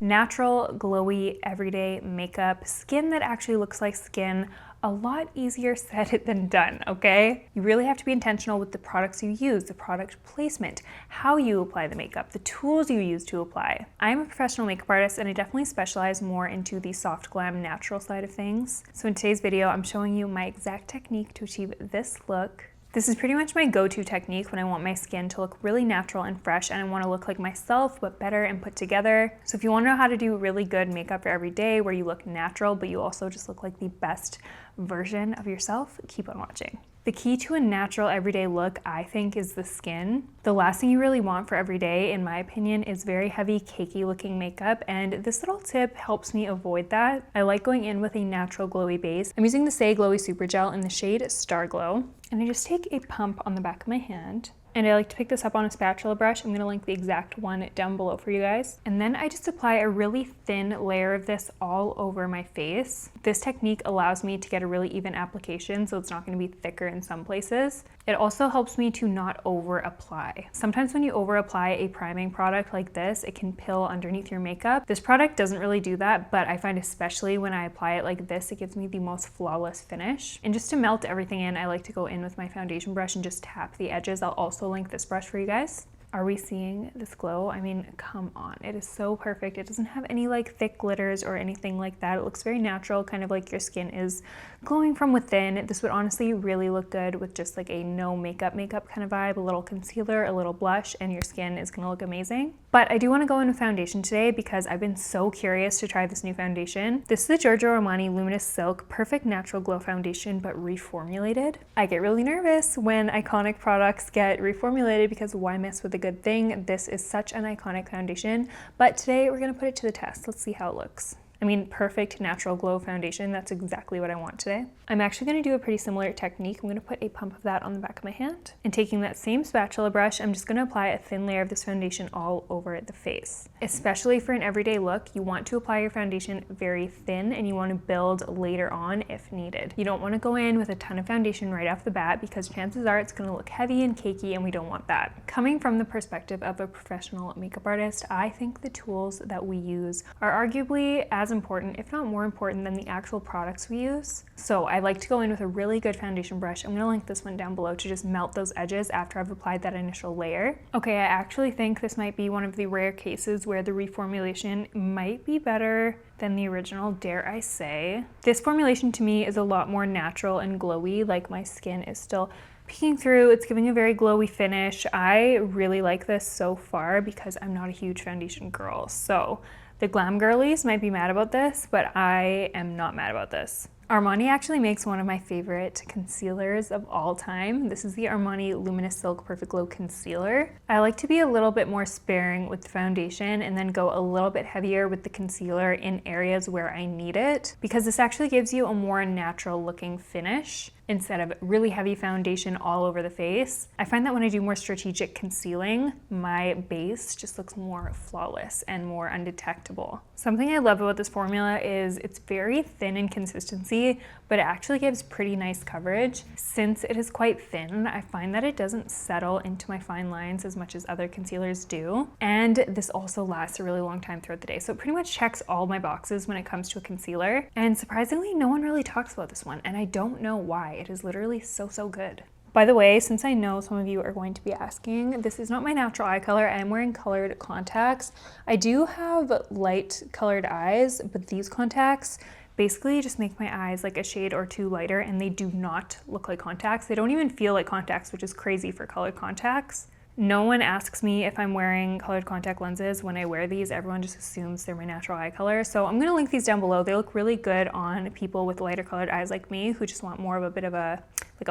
Natural, glowy, everyday makeup, skin that actually looks like skin. A lot easier said than done, okay? You really have to be intentional with the products you use, the product placement, how you apply the makeup, the tools you use to apply. I'm a professional makeup artist and I definitely specialize more into the soft glam natural side of things. So in today's video, I'm showing you my exact technique to achieve this look. This is pretty much my go-to technique when I want my skin to look really natural and fresh and I want to look like myself but better and put together. So if you want to know how to do really good makeup for every day where you look natural but you also just look like the best version of yourself, keep on watching. The key to a natural everyday look, I think, is the skin. The last thing you really want for every day, in my opinion, is very heavy, cakey looking makeup, and this little tip helps me avoid that. I like going in with a natural glowy base. I'm using the Stay Glowy Super Gel in the shade Star Glow, and I just take a pump on the back of my hand. And I like to pick this up on a spatula brush. I'm gonna link the exact one down below for you guys. And then I just apply a really thin layer of this all over my face. This technique allows me to get a really even application, so it's not gonna be thicker in some places. It also helps me to not over apply. Sometimes when you over apply a priming product like this, it can pill underneath your makeup. This product doesn't really do that, but I find especially when I apply it like this, it gives me the most flawless finish. And just to melt everything in, I like to go in with my foundation brush and just tap the edges. I'll also link this brush for you guys. Are we seeing this glow? I mean, come on, it is so perfect. It doesn't have any like thick glitters or anything like that. It looks very natural, kind of like your skin is glowing from within. This would honestly really look good with just like a no makeup kind of vibe, a little concealer, a little blush, and your skin is gonna look amazing. But I do wanna go in with foundation today because I've been so curious to try this new foundation. This is the Giorgio Armani Luminous Silk Perfect Natural Glow Foundation, but reformulated. I get really nervous when iconic products get reformulated because why mess with a good thing? This is such an iconic foundation, but today we're gonna put it to the test. Let's see how it looks. I mean, perfect natural glow foundation. That's exactly what I want today. I'm actually gonna do a pretty similar technique. I'm gonna put a pump of that on the back of my hand. And taking that same spatula brush, I'm just gonna apply a thin layer of this foundation all over the face. Especially for an everyday look, you want to apply your foundation very thin and you wanna build later on if needed. You don't wanna go in with a ton of foundation right off the bat because chances are it's gonna look heavy and cakey and we don't want that. Coming from the perspective of a professional makeup artist, I think the tools that we use are arguably as important, if not more important, than the actual products we use. So I like to go in with a really good foundation brush. I'm gonna link this one down below to just melt those edges after I've applied that initial layer. Okay, I actually think this might be one of the rare cases where the reformulation might be better than the original, dare I say. This formulation to me is a lot more natural and glowy, like my skin is still peeking through. It's giving a very glowy finish. I really like this so far because I'm not a huge foundation girl. So the glam girlies might be mad about this, but I am not mad about this. Armani actually makes one of my favorite concealers of all time. This is the Armani Luminous Silk Perfect Glow Concealer. I like to be a little bit more sparing with the foundation and then go a little bit heavier with the concealer in areas where I need it because this actually gives you a more natural looking finish instead of really heavy foundation all over the face. I find that when I do more strategic concealing, my base just looks more flawless and more undetectable. Something I love about this formula is it's very thin in consistency, but it actually gives pretty nice coverage. Since it is quite thin, I find that it doesn't settle into my fine lines as much as other concealers do. And this also lasts a really long time throughout the day. So it pretty much checks all my boxes when it comes to a concealer. And surprisingly, no one really talks about this one, and I don't know why. It is literally so good. By the way, since I know some of you are going to be asking, this is not my natural eye color. I am wearing colored contacts. I do have light colored eyes, but these contacts basically just make my eyes like a shade or two lighter and they do not look like contacts. They don't even feel like contacts, which is crazy for colored contacts. No one asks me if I'm wearing colored contact lenses when I wear these. Everyone just assumes they're my natural eye color. So I'm gonna link these down below. They look really good on people with lighter colored eyes like me who just want more of a bit of a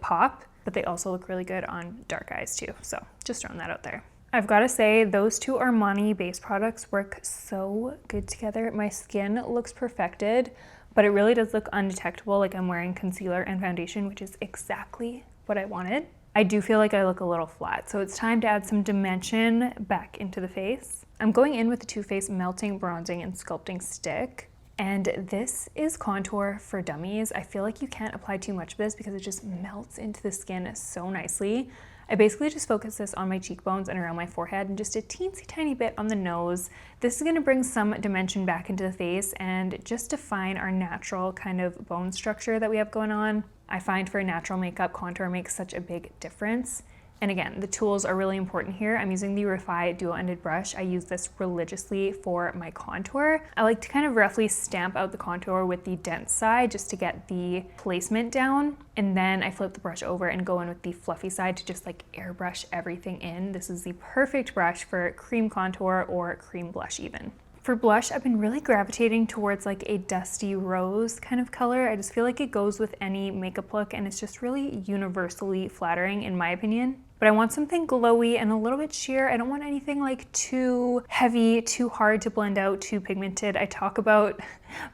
pop, but they also look really good on dark eyes too. So just throwing that out there. I've got to say, those two Armani base products work so good together. My skin looks perfected, but it really does look undetectable, like I'm wearing concealer and foundation, which is exactly what I wanted. I do feel like I look a little flat, so it's time to add some dimension back into the face. I'm going in with the Too Faced Melting, Bronzing, and Sculpting Stick. And this is contour for dummies. I feel like you can't apply too much of this because it just melts into the skin so nicely. I basically just focus this on my cheekbones and around my forehead and just a teensy tiny bit on the nose. This is going to bring some dimension back into the face and just define our natural kind of bone structure that we have going on. I find for a natural makeup, contour makes such a big difference. And again, the tools are really important here. I'm using the Refi dual-ended brush. I use this religiously for my contour. I like to kind of roughly stamp out the contour with the dense side just to get the placement down. And then I flip the brush over and go in with the fluffy side to just like airbrush everything in. This is the perfect brush for cream contour or cream blush even. For blush, I've been really gravitating towards like a dusty rose kind of color. I just feel like it goes with any makeup look and it's just really universally flattering in my opinion. But I want something glowy and a little bit sheer. I don't want anything like too heavy, too hard to blend out, too pigmented. I talk about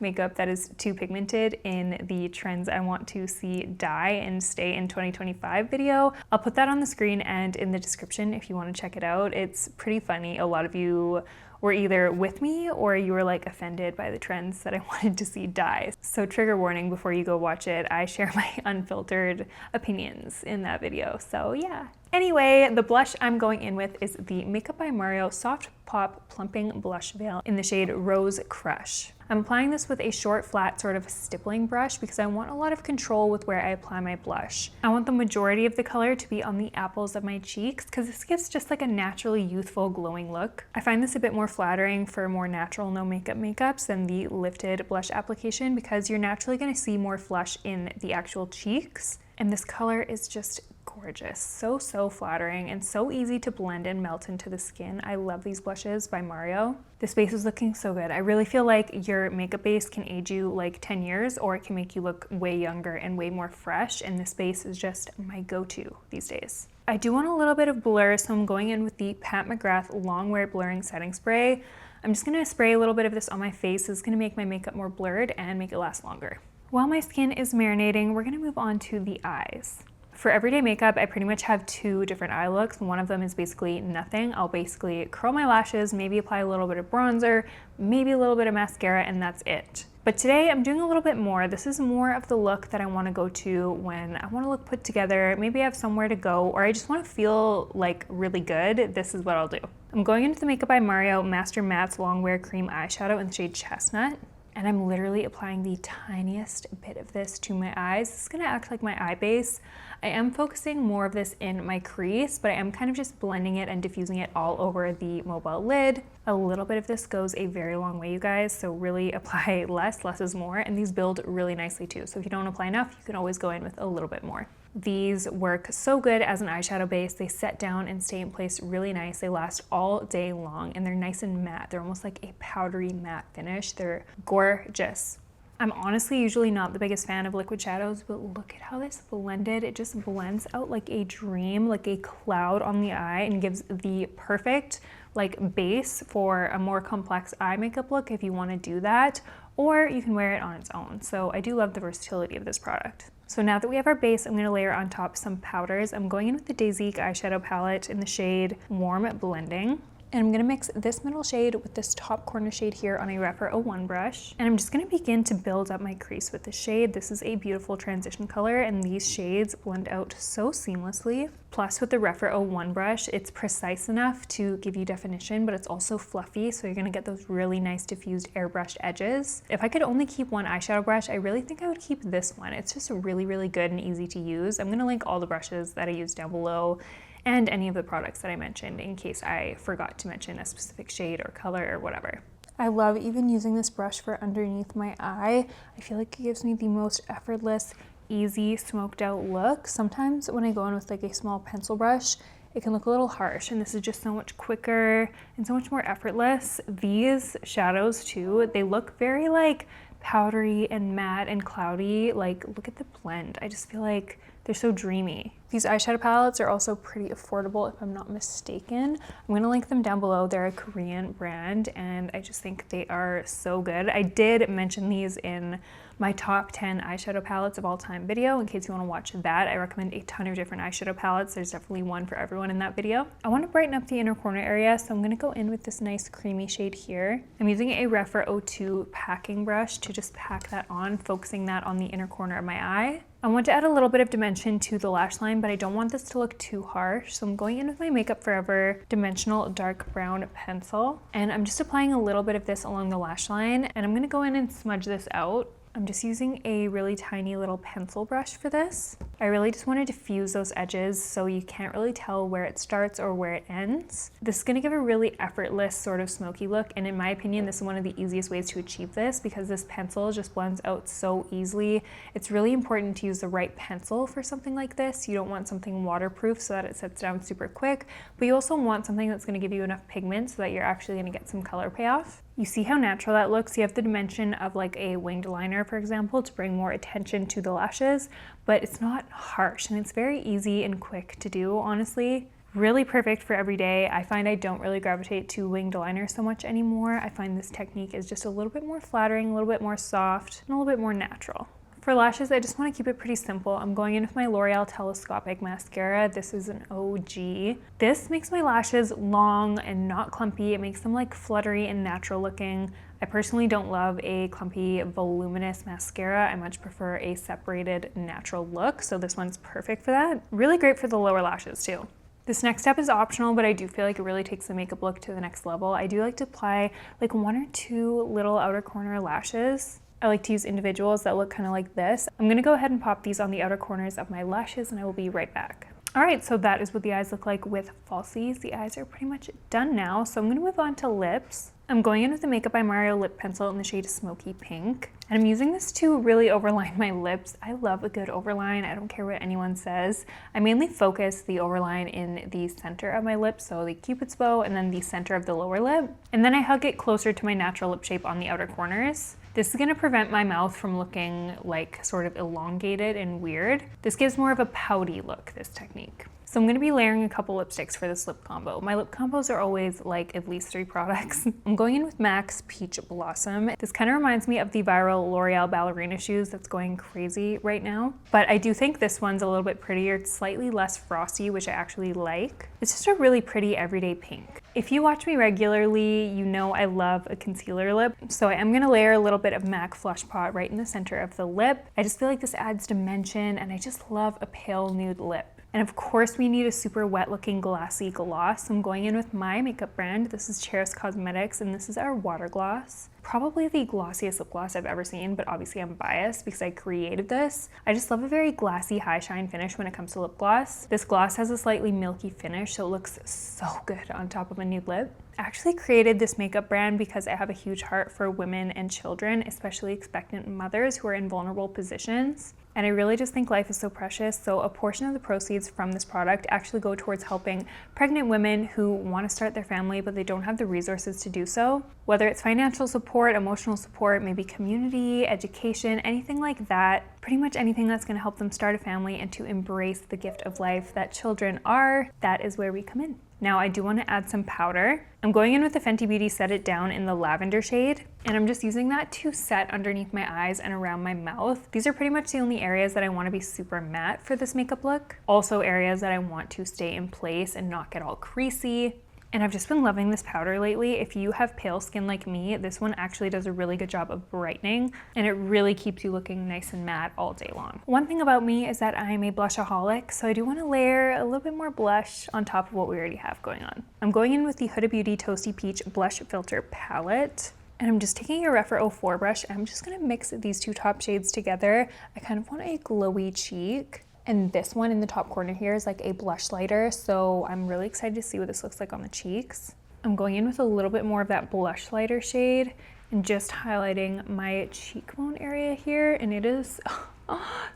makeup that is too pigmented in the trends I want to see die and stay in 2025 video. I'll put that on the screen and in the description if you want to check it out. It's pretty funny. A lot of you were either with me or you were like offended by the trends that I wanted to see die. So trigger warning before you go watch it, I share my unfiltered opinions in that video. So yeah. Anyway, the blush I'm going in with is the Makeup by Mario Soft Pop Plumping Blush Veil in the shade Rose Crush. I'm applying this with a short, flat sort of stippling brush because I want a lot of control with where I apply my blush. I want the majority of the color to be on the apples of my cheeks because this gives just like a naturally youthful, glowing look. I find this a bit more flattering for more natural, no makeup makeups than the lifted blush application because you're naturally going to see more flush in the actual cheeks. And this color is just gorgeous. So flattering and so easy to blend and melt into the skin. I love these blushes by Mario. This base is looking so good. I really feel like your makeup base can age you like 10 years or it can make you look way younger and way more fresh. And this base is just my go-to these days. I do want a little bit of blur, so I'm going in with the Pat McGrath Long Wear Blurring Setting Spray. I'm just gonna spray a little bit of this on my face. This is gonna make my makeup more blurred and make it last longer. While my skin is marinating, we're gonna move on to the eyes. For everyday makeup, I pretty much have two different eye looks. One of them is basically nothing. I'll basically curl my lashes, maybe apply a little bit of bronzer, maybe a little bit of mascara, and that's it. But today I'm doing a little bit more. This is more of the look that I want to go to when I want to look put together. Maybe I have somewhere to go or I just want to feel like really good. This is what I'll do. I'm going into the Makeup by Mario Master Matte's Long Wear Cream Eyeshadow in the shade Chestnut. And I'm literally applying the tiniest bit of this to my eyes. This is gonna act like my eye base. I am focusing more of this in my crease, but I am kind of just blending it and diffusing it all over the mobile lid. A little bit of this goes a very long way, you guys, so really apply less is more, and these build really nicely too. So if you don't apply enough, you can always go in with a little bit more. These work so good as an eyeshadow base. They set down and stay in place really nice. They last all day long and they're nice and matte. They're almost like a powdery matte finish. They're gorgeous. I'm honestly usually not the biggest fan of liquid shadows, but look at how this blended. It just blends out like a dream, like a cloud on the eye, and gives the perfect like base for a more complex eye makeup look if you want to do that, or you can wear it on its own. So I do love the versatility of this product. So now that we have our base, I'm going to layer on top some powders. I'm going in with the Daisique eyeshadow palette in the shade Warm Blending. And I'm gonna mix this middle shade with this top corner shade here on a Rephr 01 brush. And I'm just gonna begin to build up my crease with the shade. This is a beautiful transition color and these shades blend out so seamlessly. Plus with the Rephr 01 brush, it's precise enough to give you definition, but it's also fluffy, so you're gonna get those really nice diffused airbrushed edges. If I could only keep one eyeshadow brush, I really think I would keep this one. It's just really good and easy to use. I'm gonna link all the brushes that I use down below and any of the products that I mentioned in case I forgot to mention a specific shade or color or whatever. I love even using this brush for underneath my eye. I feel like it gives me the most effortless, easy, smoked out look. Sometimes when I go in with like a small pencil brush, it can look a little harsh, and this is just so much quicker and so much more effortless. These shadows too, they look very like powdery and matte and cloudy. Like, look at the blend. I just feel like they're so dreamy. These eyeshadow palettes are also pretty affordable if I'm not mistaken. I'm gonna link them down below. They're a Korean brand and I just think they are so good. I did mention these in my top 10 eyeshadow palettes of all time video. In case you wanna watch that, I recommend a ton of different eyeshadow palettes. There's definitely one for everyone in that video. I wanna brighten up the inner corner area, so I'm gonna go in with this nice creamy shade here. I'm using a Rephr 02 packing brush to just pack that on, focusing that on the inner corner of my eye. I want to add a little bit of dimension to the lash line, but I don't want this to look too harsh. So I'm going in with my Makeup Forever Dimensional Dark Brown Pencil. And I'm just applying a little bit of this along the lash line. And I'm gonna go in and smudge this out. I'm just using a really tiny little pencil brush for this. I really just want to diffuse those edges so you can't really tell where it starts or where it ends. This is going to give a really effortless sort of smoky look, and in my opinion this is one of the easiest ways to achieve this because this pencil just blends out so easily. It's really important to use the right pencil for something like this. You don't want something waterproof so that it sets down super quick, but you also want something that's going to give you enough pigment so that you're actually going to get some color payoff. You see how natural that looks? You have the dimension of like a winged liner, for example, to bring more attention to the lashes, but it's not harsh and it's very easy and quick to do, honestly. Really perfect for every day. I find I don't really gravitate to winged liner so much anymore. I find this technique is just a little bit more flattering, a little bit more soft, and a little bit more natural. For lashes, I just want to keep it pretty simple. I'm going in with my L'Oreal Telescopic Mascara. This is an OG. This makes my lashes long and not clumpy. It makes them like fluttery and natural looking. I personally don't love a clumpy, voluminous mascara. I much prefer a separated, natural look, so this one's perfect for that. Really great for the lower lashes too. This next step is optional, but I do feel like it really takes the makeup look to the next level. I do like to apply like 1 or 2 little outer corner lashes. I like to use individuals that look kind of like this. I'm gonna go ahead and pop these on the outer corners of my lashes and I will be right back. All right, so that is what the eyes look like with falsies. The eyes are pretty much done now, so I'm gonna move on to lips. I'm going in with the Makeup by Mario lip pencil in the shade Smoky Pink. And I'm using this to really overline my lips. I love a good overline. I don't care what anyone says. I mainly focus the overline in the center of my lips, so the Cupid's bow and then the center of the lower lip. And then I hug it closer to my natural lip shape on the outer corners. This is gonna prevent my mouth from looking like sort of elongated and weird. This gives more of a pouty look, this technique. So I'm gonna be layering a couple lipsticks for this lip combo. My lip combos are always like at least 3 products. I'm going in with MAC's Peach Blossom. This kind of reminds me of the viral L'Oreal ballerina shoes that's going crazy right now. But I do think this one's a little bit prettier. It's slightly less frosty, which I actually like. It's just a really pretty everyday pink. If you watch me regularly, you know I love a concealer lip. So I am gonna layer a little bit of MAC Flush Pot right in the center of the lip. I just feel like this adds dimension and I just love a pale nude lip. And of course we need a super wet looking glassy gloss. So I'm going in with my makeup brand. This is Cheris Cosmetics and this is our water gloss. Probably the glossiest lip gloss I've ever seen, but obviously I'm biased because I created this. I just love a very glassy high shine finish when it comes to lip gloss. This gloss has a slightly milky finish, so it looks so good on top of a nude lip. I actually created this makeup brand because I have a huge heart for women and children, especially expectant mothers who are in vulnerable positions. And I really just think life is so precious, so a portion of the proceeds from this product actually go towards helping pregnant women who want to start their family but they don't have the resources to do so. Whether it's financial support, emotional support, maybe community, education, anything like that, pretty much anything that's going to help them start a family and to embrace the gift of life that children are, that is where we come in. Now I do want to add some powder. I'm going in with the Fenty Beauty Set It Down in the lavender shade, and I'm just using that to set underneath my eyes and around my mouth. These are pretty much the only areas that I want to be super matte for this makeup look. Also areas that I want to stay in place and not get all creasy. And I've just been loving this powder lately. If you have pale skin like me, this one actually does a really good job of brightening and it really keeps you looking nice and matte all day long. One thing about me is that I'm a blushaholic, so I do want to layer a little bit more blush on top of what we already have going on. I'm going in with the Huda Beauty Toasty Peach Blush Filter Palette. And I'm just taking a Rephr 04 brush and I'm just gonna mix these 2 top shades together. I kind of want a glowy cheek. And this one in the top corner here is like a blush lighter, so I'm really excited to see what this looks like on the cheeks. I'm going in with a little bit more of that blush lighter shade and just highlighting my cheekbone area here, and it is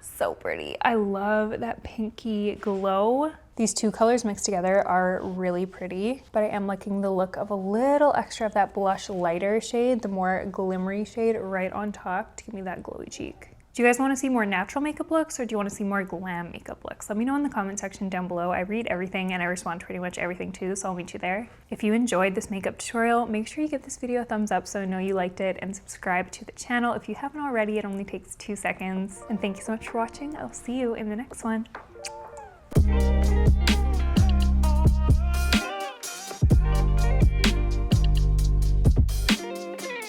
so pretty. I love that pinky glow. These 2 colors mixed together are really pretty, but I am liking the look of a little extra of that blush lighter shade, the more glimmery shade right on top to give me that glowy cheek. Do you guys want to see more natural makeup looks or do you want to see more glam makeup looks? Let me know in the comment section down below. I read everything and I respond to pretty much everything too, so I'll meet you there. If you enjoyed this makeup tutorial, make sure you give this video a thumbs up so I know you liked it, and subscribe to the channel if you haven't already. It only takes 2 seconds. And thank you so much for watching. I'll see you in the next one.